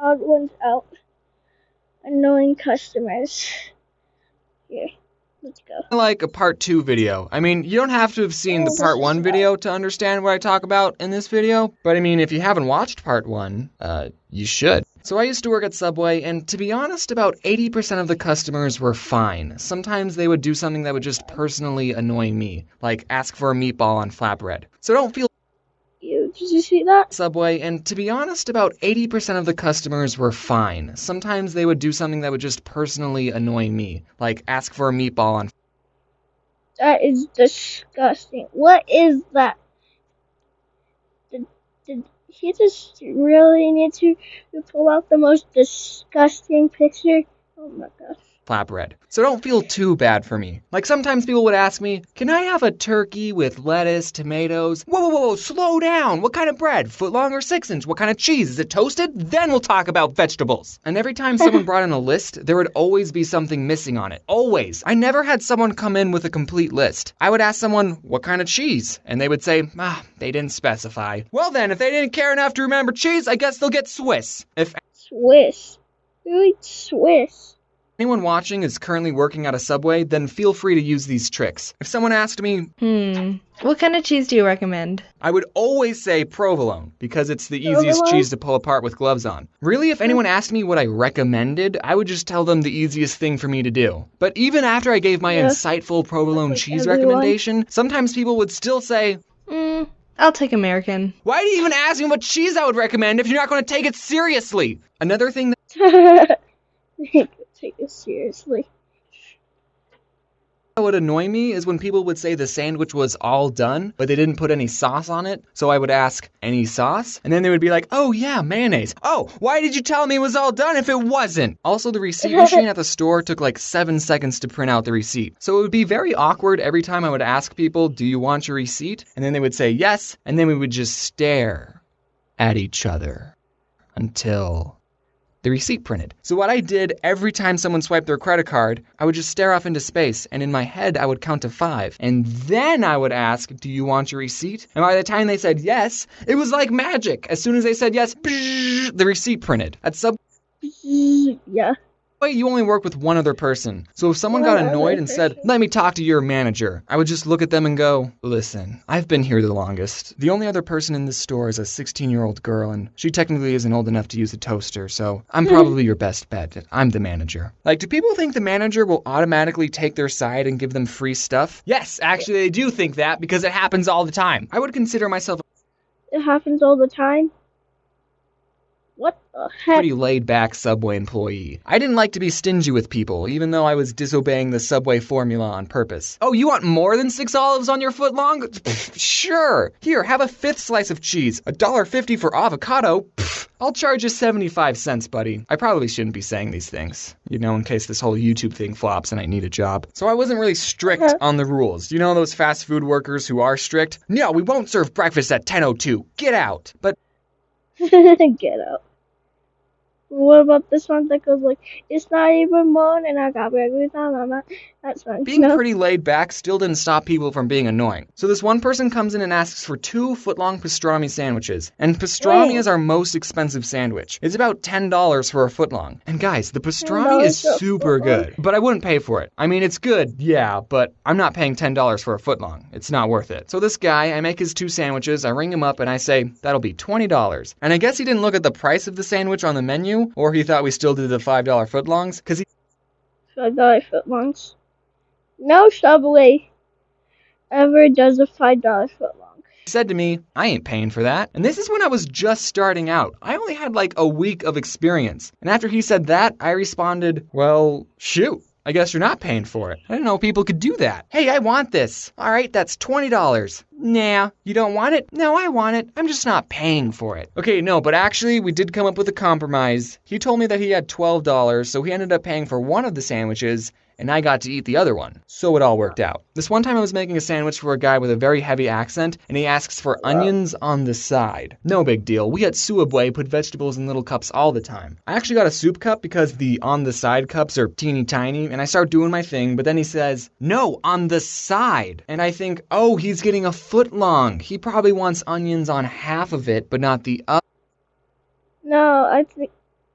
odd ones out. Annoying customers. Here, let's go. Like a part 2 video. I mean, you don't have to have seen the part 1 video to understand what I talk about in this video, but I mean, if you haven't watched part 1, you should. So I used to work at Subway, and to be honest, about 80% of the customers were fine. Sometimes they would do something that would just personally annoy me, like ask for a meatball on flatbread. So don't feel Did you see that? Subway, and to be honest, about 80% of the customers were fine. Sometimes they would do something that would just personally annoy me, like ask for a meatball on. That is disgusting. What is that? Did he just really need to pull out the most disgusting picture? Oh my gosh. Flatbread. So don't feel too bad for me. Like sometimes people would ask me, can I have a turkey with lettuce, tomatoes? Whoa, slow down. What kind of bread? Footlong or 6-inch? What kind of cheese? Is it toasted? Then we'll talk about vegetables. And every time someone brought in a list, there would always be something missing on it. Always. I never had someone come in with a complete list. I would ask someone, what kind of cheese? And they would say, they didn't specify. Well then, if they didn't care enough to remember cheese, I guess they'll get Swiss. Swiss? Who eats Swiss? Anyone watching is currently working at a Subway, then feel free to use these tricks. If someone asked me, what kind of cheese do you recommend? I would always say provolone, because it's the easiest cheese to pull apart with gloves on. Really, if anyone asked me what I recommended, I would just tell them the easiest thing for me to do. But even after I gave my insightful provolone cheese recommendation, sometimes people would still say, I'll take American. Why do you even ask me what cheese I would recommend if you're not going to take it seriously? Another thing that take it seriously. What would annoy me is when people would say the sandwich was all done, but they didn't put any sauce on it. So I would ask, any sauce? And then they would be like, oh yeah, mayonnaise. Oh, why did you tell me it was all done if it wasn't? Also, the receipt machine at the store took like 7 seconds to print out the receipt. So it would be very awkward every time I would ask people, do you want your receipt? And then they would say yes, and then we would just stare at each other until the receipt printed. So what I did every time someone swiped their credit card, I would just stare off into space, and in my head I would count to 5. And then I would ask, do you want your receipt? And by the time they said yes, it was like magic. As soon as they said yes, the receipt printed. At Subway, Yeah. you only work with one other person. So if someone got annoyed and said, let me talk to your manager, I would just look at them and go, listen, I've been here the longest. The only other person in this store is a 16-year-old girl, and she technically isn't old enough to use a toaster, so I'm probably your best bet. I'm the manager. Like, do people think the manager will automatically take their side and give them free stuff? Yes, actually they do think that because it happens all the time. I would consider myself It happens all the time. What the heck? pretty laid-back Subway employee. I didn't like to be stingy with people, even though I was disobeying the Subway formula on purpose. Oh, you want more than 6 olives on your footlong? Sure. Here, have a 5th slice of cheese. $1.50 for avocado? I'll charge you 75 cents, buddy. I probably shouldn't be saying these things, you know, in case this whole YouTube thing flops and I need a job. So I wasn't really strict on the rules. You know those fast food workers who are strict? No, we won't serve breakfast at 10:02. Get out. But Get out. What about this one that goes like, it's not even morning, I got breakfast on my mind. That's fine. being pretty laid back still didn't stop people from being annoying. So this one person comes in and asks for 2 footlong pastrami sandwiches. And pastrami is our most expensive sandwich. It's about $10 for a footlong. And guys, the pastrami is super good, but I wouldn't pay for it. I mean, it's good, yeah, but I'm not paying $10 for a footlong. It's not worth it. So this guy, I make his 2 sandwiches, I ring him up and I say, that'll be $20. And I guess he didn't look at the price of the sandwich on the menu, or he thought we still did the $5 footlongs, because he $5 footlongs. No Subway ever does a $5 footlong. said to me, I ain't paying for that. And this is when I was just starting out. I only had like a week of experience. And after he said that, I responded, well, shoot. I guess you're not paying for it. I didn't know people could do that. Hey, I want this. All right, that's $20. Nah, you don't want it? No, I want it. I'm just not paying for it. Okay, no, but actually, we did come up with a compromise. He told me that he had $12, so he ended up paying for one of the sandwiches, and I got to eat the other one. So it all worked out. This one time I was making a sandwich for a guy with a very heavy accent, and he asks for onions on the side. No big deal. We at Subway put vegetables in little cups all the time. I actually got a soup cup because the on the side cups are teeny tiny, and I start doing my thing, but then he says, no, on the side. And I think, oh, he's getting a foot long. He probably wants onions on half of it, but not the other. No,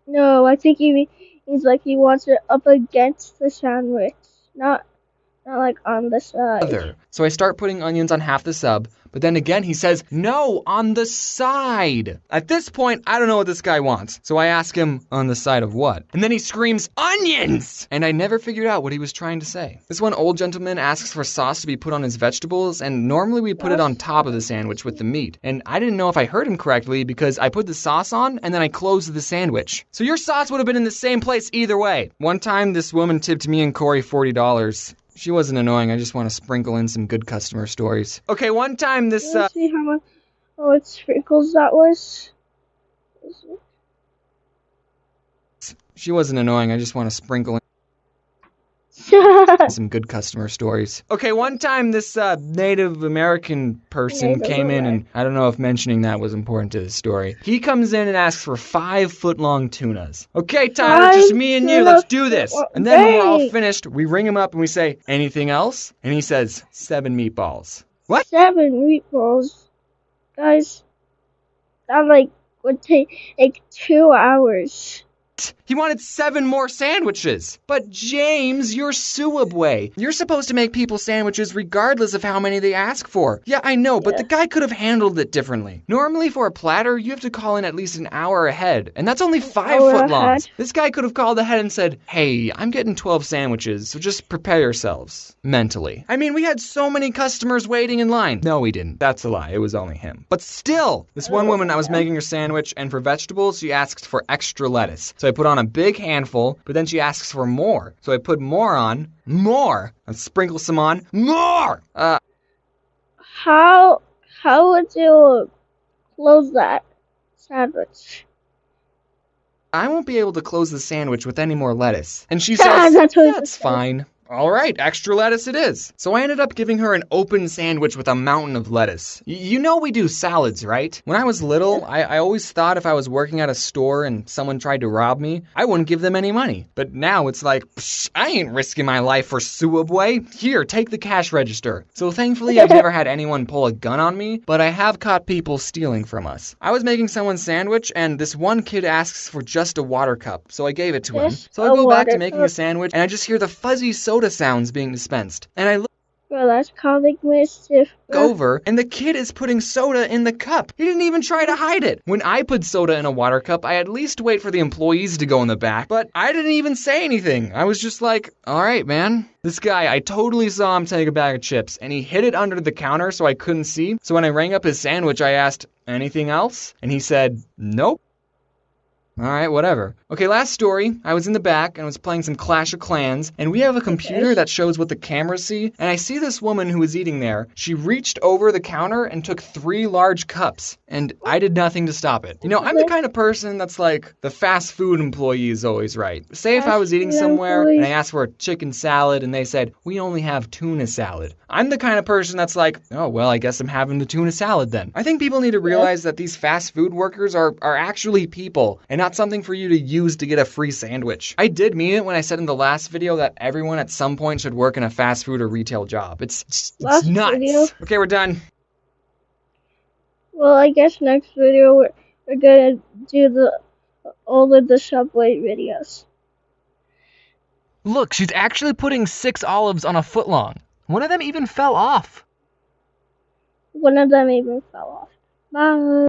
No, I think he's like he wants it up against the sandwich, not like on the side. So I start putting onions on half the sub, but then again he says, no, on the side. At this point, I don't know what this guy wants. So I ask him, on the side of what? And then he screams, onions! And I never figured out what he was trying to say. This one old gentleman asks for sauce to be put on his vegetables, and normally we put it on top of the sandwich with the meat. And I didn't know if I heard him correctly because I put the sauce on and then I closed the sandwich. So your sauce would have been in the same place either way. One time, this woman tipped me and Corey $40. She wasn't annoying, I just want to sprinkle in some good customer stories. Okay, one time this, Let's see how much sprinkles that was. She wasn't annoying, I just want to sprinkle in some good customer stories. Okay, one time this Native American person came in, and I don't know if mentioning that was important to the story. He comes in and asks for 5-foot-long tunas. Okay, Tyler, just me and you, let's do this. And then when we're all finished, we ring him up and we say, anything else? And he says, 7 meatballs. What? 7 meatballs. Guys, that would take 2 hours. He wanted 7 more sandwiches. But James, you're Suabway. You're supposed to make people sandwiches regardless of how many they ask for. Yeah, I know, but the guy could have handled it differently. Normally for a platter, you have to call in at least an hour ahead, and that's only 5 foot long. This guy could have called ahead and said, hey, I'm getting 12 sandwiches, so just prepare yourselves mentally. I mean, we had so many customers waiting in line. No, we didn't. That's a lie. It was only him. But still, this one woman, I was making her sandwich, and for vegetables, she asked for extra lettuce. So I put on a big handful, but then she asks for more. So I put more on, and sprinkle some on, more! How would you close that sandwich? I won't be able to close the sandwich with any more lettuce. And she says, that's fine. All right, extra lettuce it is. So I ended up giving her an open sandwich with a mountain of lettuce. You know we do salads, right? When I was little, I always thought if I was working at a store and someone tried to rob me, I wouldn't give them any money. But now it's like, psh, I ain't risking my life for Suabway. Here, take the cash register. So thankfully, I've never had anyone pull a gun on me, but I have caught people stealing from us. I was making someone's sandwich, and this one kid asks for just a water cup, so I gave it to him. So I go back to making a sandwich, and I just hear the fuzzy soda sounds being dispensed. And I look Well, that's comic mischief. over, and the kid is putting soda in the cup. He didn't even try to hide it. When I put soda in a water cup, I at least wait for the employees to go in the back, but I didn't even say anything. I was just like, all right, man. This guy, I totally saw him take a bag of chips, and he hid it under the counter so I couldn't see. So when I rang up his sandwich, I asked, anything else? And he said, nope. All right, whatever. Okay, last story. I was in the back and was playing some Clash of Clans, and we have a computer that shows what the cameras see, and I see this woman who was eating there. She reached over the counter and took 3 large cups, and I did nothing to stop it. You know, I'm the kind of person that's like, the fast food employee is always right. Say if I was eating somewhere and I asked for a chicken salad and they said, we only have tuna salad. I'm the kind of person that's like, oh, well, I guess I'm having the tuna salad then. I think people need to realize that these fast food workers are actually people, and not something for you to use to get a free sandwich. I did mean it when I said in the last video that everyone at some point should work in a fast food or retail job. It's nuts. Okay, we're done. Well, I guess next video we're gonna do all of the Subway videos. Look, she's actually putting 6 olives on a foot long. One of them even fell off. One of them even fell off. Bye.